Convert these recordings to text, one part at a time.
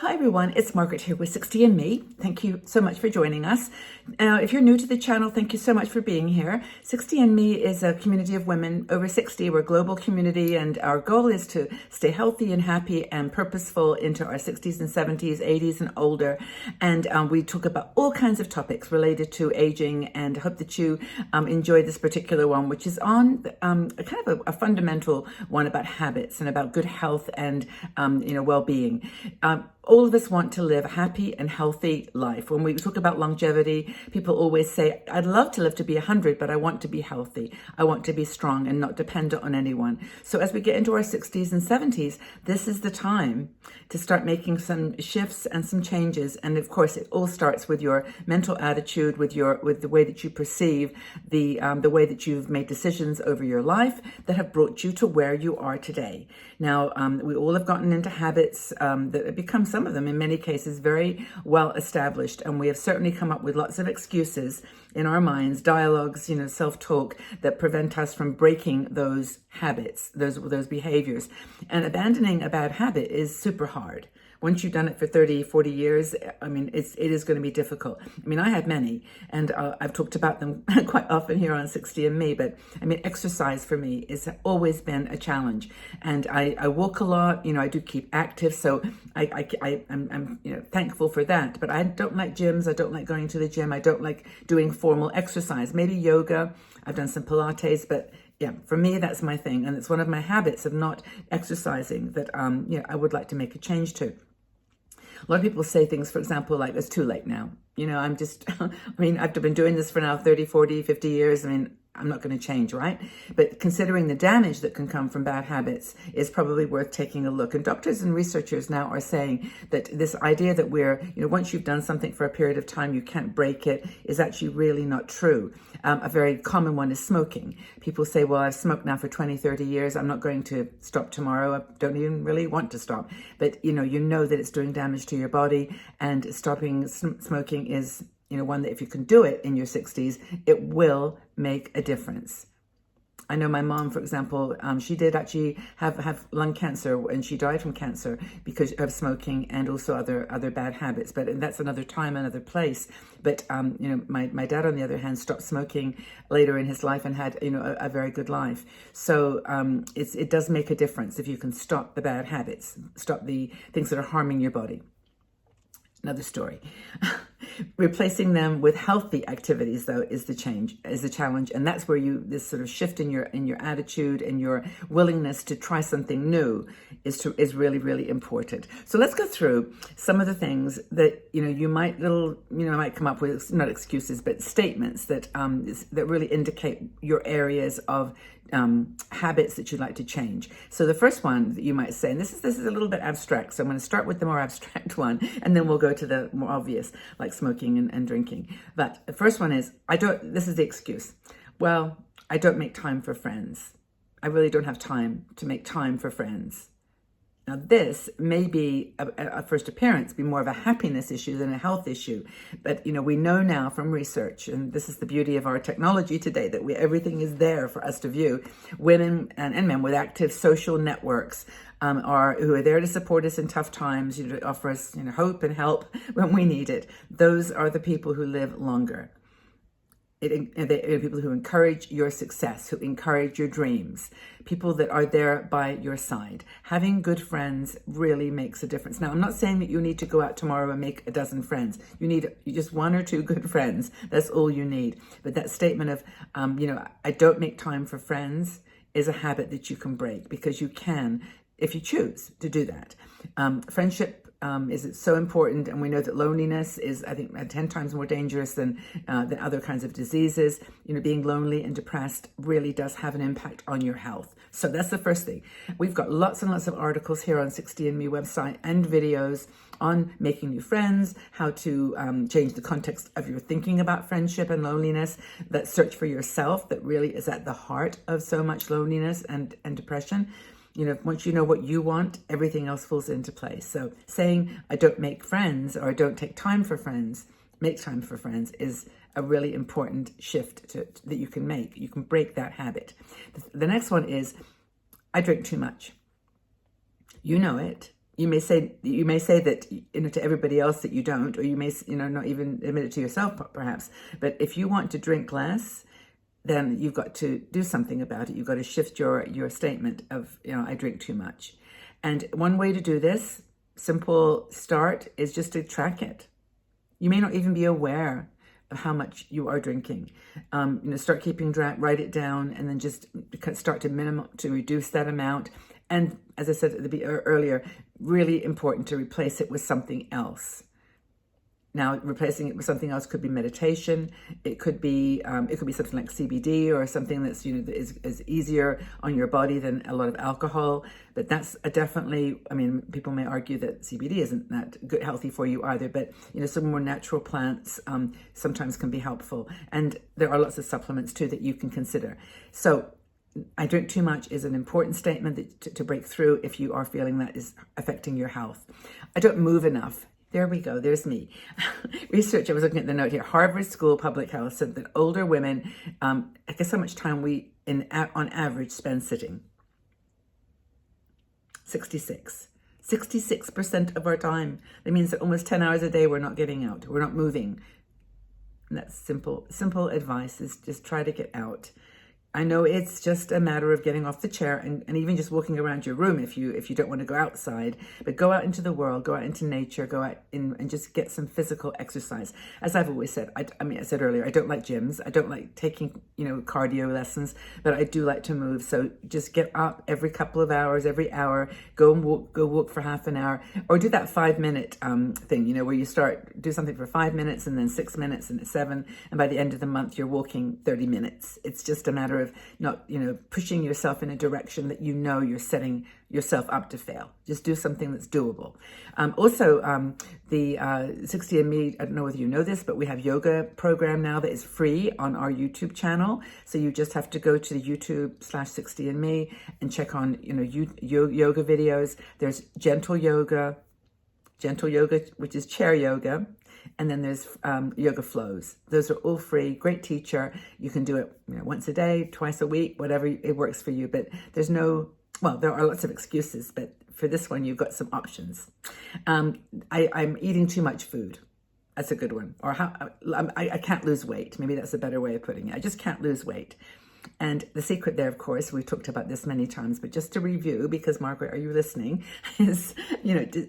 Hi everyone, it's Margaret here with 60 and Me. Thank you so much for joining us. If you're new to the channel, thank you so much for being here. 60 and Me is a community of women over 60. We're a global community and our goal is to stay healthy and happy and purposeful into our 60s and 70s, 80s and older. And we talk about all kinds of topics related to aging, and I hope that you enjoy this particular one, which is on a kind of a fundamental one about habits and about good health and well-being. All of us want to live a happy and healthy life. When we talk about longevity, people always say, I'd love to live to be 100, but I want to be healthy. I want to be strong and not dependent on anyone. So as we get into our 60s and 70s, this is the time to start making some shifts and some changes. And of course, it all starts with your mental attitude, with the way that you perceive the way that you've made decisions over your life that have brought you to where you are today. Now, we all have gotten into habits that have become, some of them in many cases, very well established, and we have certainly come up with lots of excuses in our minds, dialogues, self-talk that prevent us from breaking those habits, those behaviors. And abandoning a bad habit is super hard. Once you've done it for 30, 40 years, it is going to be difficult. I had many, and I've talked about them quite often here on 60 and Me, but exercise for me has always been a challenge. And I walk a lot, I do keep active, so I'm thankful for that. But I don't like gyms, I don't like going to the gym, I don't like doing formal exercise. Maybe yoga, I've done some Pilates, but yeah, for me, that's my thing. And it's one of my habits of not exercising that I would like to make a change to. A lot of people say things, for example, like, it's too late now. I'm just, I've been doing this for now 30, 40, 50 years. I'm not going to change, right? But considering the damage that can come from bad habits is probably worth taking a look. And doctors and researchers now are saying that this idea that once you've done something for a period of time, you can't break it, is actually really not true. A very common one is smoking. People say, well, I've smoked now for 20, 30 years. I'm not going to stop tomorrow. I don't even really want to stop. But, you know that it's doing damage to your body, and stopping smoking is one that if you can do it in your 60s, it will make a difference. I know my mom, for example, she did actually have lung cancer, and she died from cancer because of smoking and also other bad habits. But that's another time, another place. But my dad, on the other hand, stopped smoking later in his life and had a very good life. So it does make a difference if you can stop the bad habits, stop the things that are harming your body. Another story. Replacing them with healthy activities, though, is the challenge, and that's where this sort of shift in your attitude and your willingness to try something new is really, really important. So let's go through some of the things that you might come up with, not excuses, but statements that really indicate your areas of habits that you'd like to change. So the first one that you might say, and this is a little bit abstract, so I'm going to start with the more abstract one, and then we'll go to the more obvious, like smoking and drinking. But the first one is, this is the excuse. Well, I don't make time for friends. I really don't have time to make time for friends. Now, this may be, at first appearance, be more of a happiness issue than a health issue. But, we know now from research, and this is the beauty of our technology today, that everything is there for us to view. Women and men with active social networks who are there to support us in tough times, to offer us hope and help when we need it. Those are the people who live longer. People who encourage your success, who encourage your dreams, people that are there by your side. Having good friends really makes a difference. Now, I'm not saying that you need to go out tomorrow and make a dozen friends. You need just one or two good friends. That's all you need. But that statement of, I don't make time for friends is a habit that you can break, because you can, if you choose to do that. Friendship is so important, and we know that loneliness is, I think, 10 times more dangerous than other kinds of diseases. Being lonely and depressed really does have an impact on your health. So that's the first thing. We've got lots and lots of articles here on 60 and Me website and videos on making new friends, how to change the context of your thinking about friendship and loneliness, that search for yourself that really is at the heart of so much loneliness and depression. Once you know what you want, everything else falls into place. So saying, I don't make friends, or I don't take time for friends, make time for friends, is a really important shift that you can make. You can break that habit. The next one is, I drink too much. You know it. you may say that, to everybody else that you don't, or you may, not even admit it to yourself perhaps. But if you want to drink less, then you've got to do something about it. You've got to shift your statement of, I drink too much. And one way to do this, simple start, is just to track it. You may not even be aware of how much you are drinking. Start keeping track, write it down, and then just start to reduce that amount. And as I said earlier, really important to replace it with something else. Now, replacing it with something else could be meditation. It could be something like CBD, or something that's that is easier on your body than a lot of alcohol. But that's definitely. People may argue that CBD isn't that good, healthy for you either. But some more natural plants sometimes can be helpful, and there are lots of supplements too that you can consider. So, I drink too much is an important statement to break through if you are feeling that is affecting your health. I don't move enough. There we go. There's me. Research, I was looking at the note here. Harvard School of Public Health said that older women, guess how much time we, on average, spend sitting? 66. 66% of our time. That means that almost 10 hours a day we're not getting out. We're not moving. And that's simple advice, is just try to get out. I know it's just a matter of getting off the chair and even just walking around your room if you don't want to go outside, but go out into the world, go out into nature, go out and just get some physical exercise. As I've always said, I said earlier, I don't like gyms. I don't like taking, cardio lessons, but I do like to move. So just get up every couple of hours, every hour, go walk for half an hour, or do that 5-minute thing, where you do something for 5 minutes and then 6 minutes and 7. And by the end of the month, you're walking 30 minutes. It's just a matter of not, pushing yourself in a direction that you're setting yourself up to fail. Just do something that's doable. Also, the 60andMe, I don't know whether you know this, but we have yoga program now that is free on our YouTube channel. So you just have to go to the YouTube/60andMe and check on, yoga videos. There's gentle yoga, which is chair yoga. And then there's yoga flows. Those are all free. Great teacher. You can do it once a day, twice a week, whatever it works for you. But there are lots of excuses. But for this one, you've got some options. I'm eating too much food. That's a good one. Or I can't lose weight. Maybe that's a better way of putting it. I just can't lose weight. And the secret there, of course, we've talked about this many times, but just to review, because Margaret, are you listening? Is,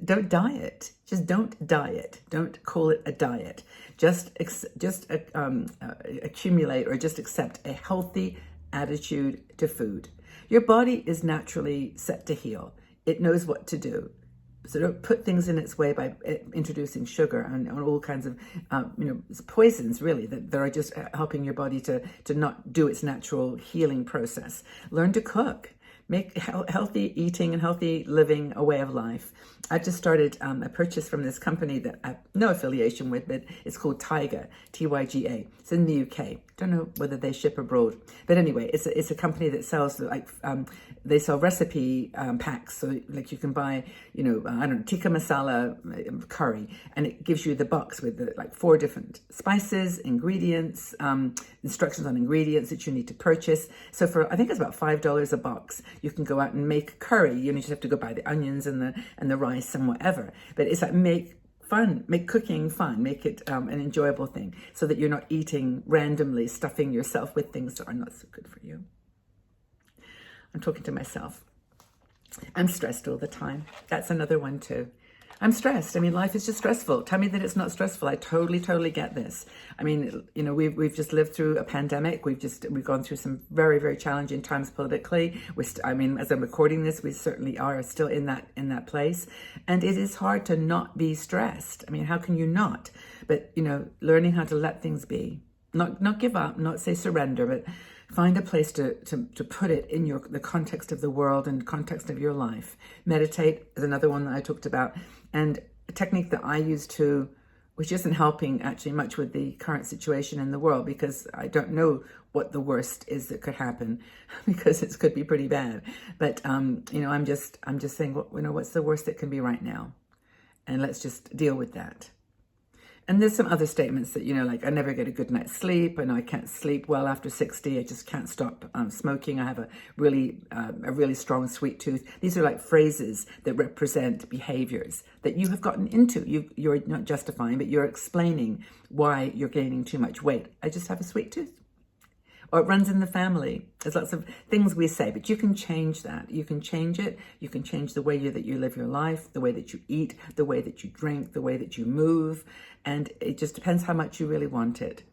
don't diet. Just don't diet. Don't call it a diet. Just accumulate or just accept a healthy attitude to food. Your body is naturally set to heal. It knows what to do. So don't put things in its way by introducing sugar and all kinds of, poisons, really, that are just helping your body to not do its natural healing process. Learn to cook. Make healthy eating and healthy living a way of life. I just started a purchase from this company that I have no affiliation with, but it's called Tyga, Tyga. It's in the UK. Don't know whether they ship abroad, but anyway, it's a company that sells they sell recipe packs. So like you can buy, tikka masala curry, and it gives you the box with 4 different spices, ingredients, instructions on ingredients that you need to purchase. So for I think it's about $5 a box, you can go out and make curry. You just have to go buy the onions and the rice and whatever. But it's make cooking fun, make it an enjoyable thing, so that you're not eating randomly, stuffing yourself with things that are not so good for you. I'm talking to myself. I'm stressed all the time. That's another one too. I'm stressed. Life is just stressful. Tell me that it's not stressful. I totally get this. We've just lived through a pandemic. We've gone through some very, very challenging times politically. As I'm recording this, we certainly are still in that place. And it is hard to not be stressed. How can you not? But, learning how to let things be, not give up, not say surrender, but find a place to put it in the context of the world and context of your life. Meditate is another one that I talked about. And a technique that I use too, which isn't helping actually much with the current situation in the world, because I don't know what the worst is that could happen, because it could be pretty bad. But I'm just saying, what's the worst that can be right now? And let's just deal with that. And there's some other statements that, like I never get a good night's sleep. I know I can't sleep well after 60. I just can't stop smoking. I have a really strong sweet tooth. These are like phrases that represent behaviors that you have gotten into. You're not justifying, but you're explaining why you're gaining too much weight. I just have a sweet tooth. Or it runs in the family. There's lots of things we say, but you can change that. You can change it. You can change the way that you live your life, the way that you eat, the way that you drink, the way that you move. And it just depends how much you really want it.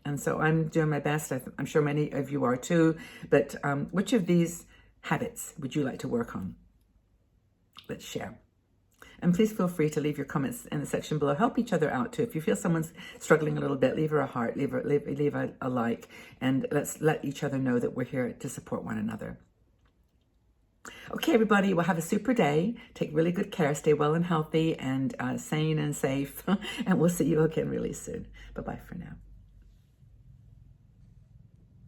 And so I'm doing my best. I'm sure many of you are too. But which of these habits would you like to work on? Let's share. And please feel free to leave your comments in the section below. Help each other out too. If you feel someone's struggling a little bit, leave her a heart, leave a like, and let's let each other know that we're here to support one another. Okay, everybody, well, have a super day. Take really good care. Stay well and healthy and sane and safe. And we'll see you again really soon. Bye-bye for now.